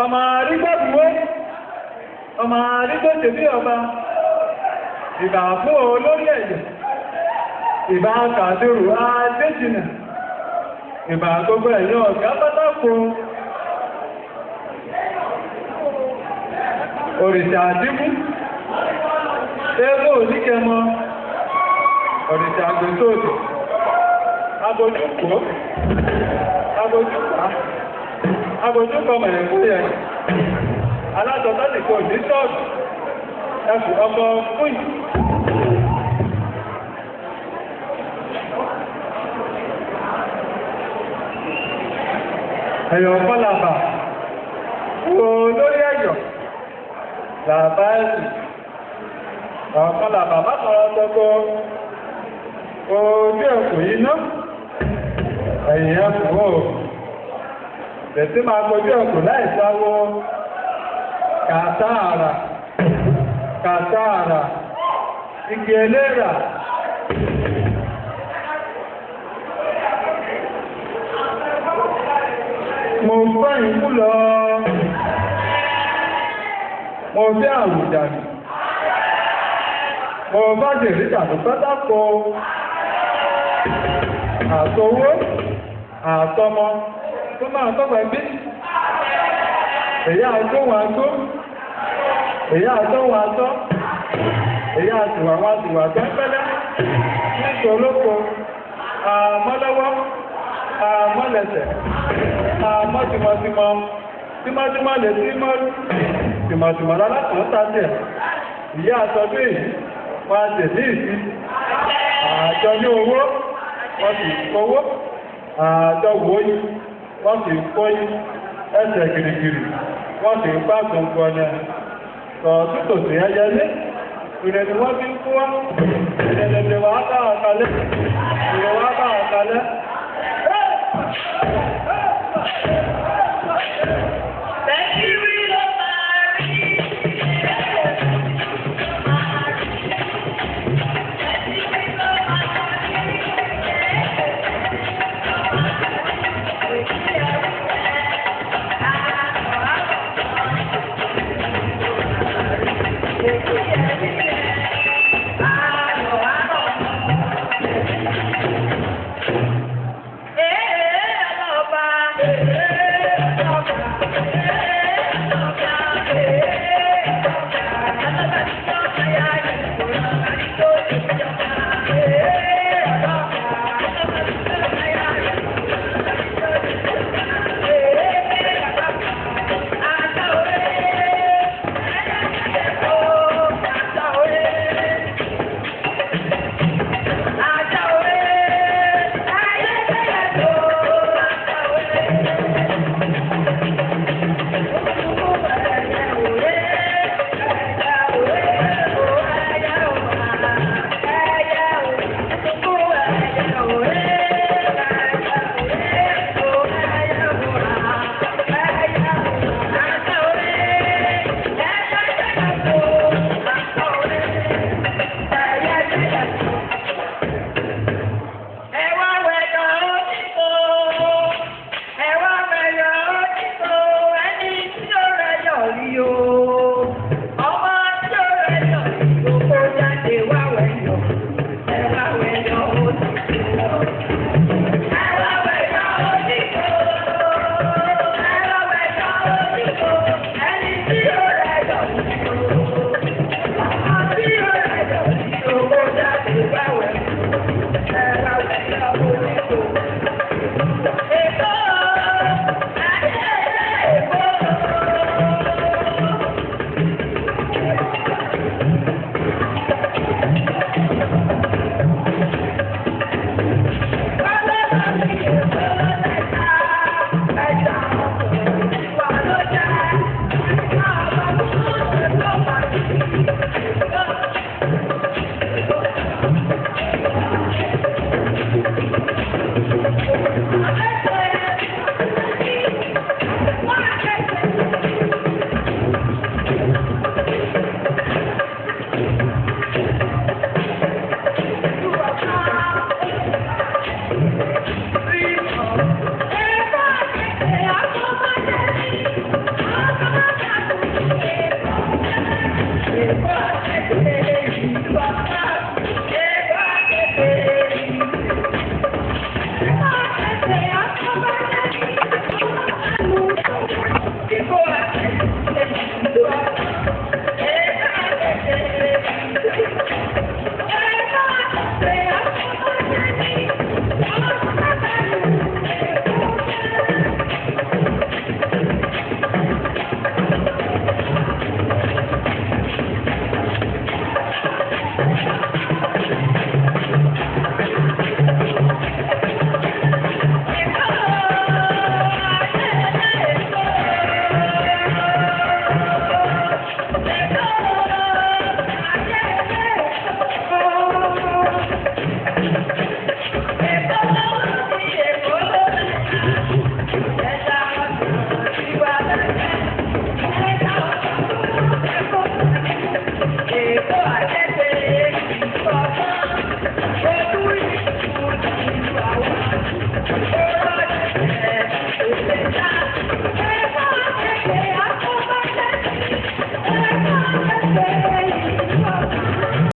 ọmọ arígbòdúwó ọmọ arígbòdè bí ọba ìbà fún olórí ẹ̀yẹ ìbà kàdúrù adéjìnà ìbà gbogbo ẹ̀yẹ ọ̀gá pátákó òrìṣà àdínkù ẹgbẹ́ òníkẹmọ òrìṣà àgbẹ̀sọ́dì abojúkọ́ abojúkọ́ mẹ̀rẹ̀kú yẹ alátọ̀tọ́sìkò ní ṣọ́ọ̀tù ẹkù ọkọ̀ fún ẹ̀yọ̀ fọ́làbà olórí ẹ̀yọ̀ làbá ẹ̀sì ọ̀fọ́làbà mátọ̀rọ̀ tọ́gbọ́ ojú ẹ̀kù yìí ná ẹ̀yìn ẹ̀kù ó tẹ̀sí máa kojú ẹ̀kù láìsáwó kàtààrà igi eléra mo fẹ́ ìkú lọ mo fẹ́ àwùjàní mo bá jèrè tàbí pátákó àtọwó àtọmọ tó máa tọ́gbà bí èyí àtọ́wọ̀n àtọ́ èyí àtọ́wọ̀n àtọ́ èyí àtìwàwà tẹ́pẹ́lẹ́ nítorí olóko àmọ́lọ́wọ́ àmọ́lẹ̀sẹ̀ àmọ́tìmọ̀tìmọ̀ tímọ́tímọ́ lè tí mọ́rú tìmọ̀tìmọ̀ lọ́lọ́tọ̀ tàbí ìyá àtọ́dún èyí wọ́n tẹ̀ ní ìsí àjọ ní owó wọ́n sì kówó àjọ wòóyí wọ́n sì kóyí ẹsẹ̀ gìrìgìrì wọ́n sì pá gbogbo ọ̀nà tọ̀ọ̀tútò sí ẹyẹlé ìrẹ̀lẹ̀ wọ́n fi ń kú wá ìrẹ̀lẹ̀ wà bá àkàlẹ́ Hey! Yeah.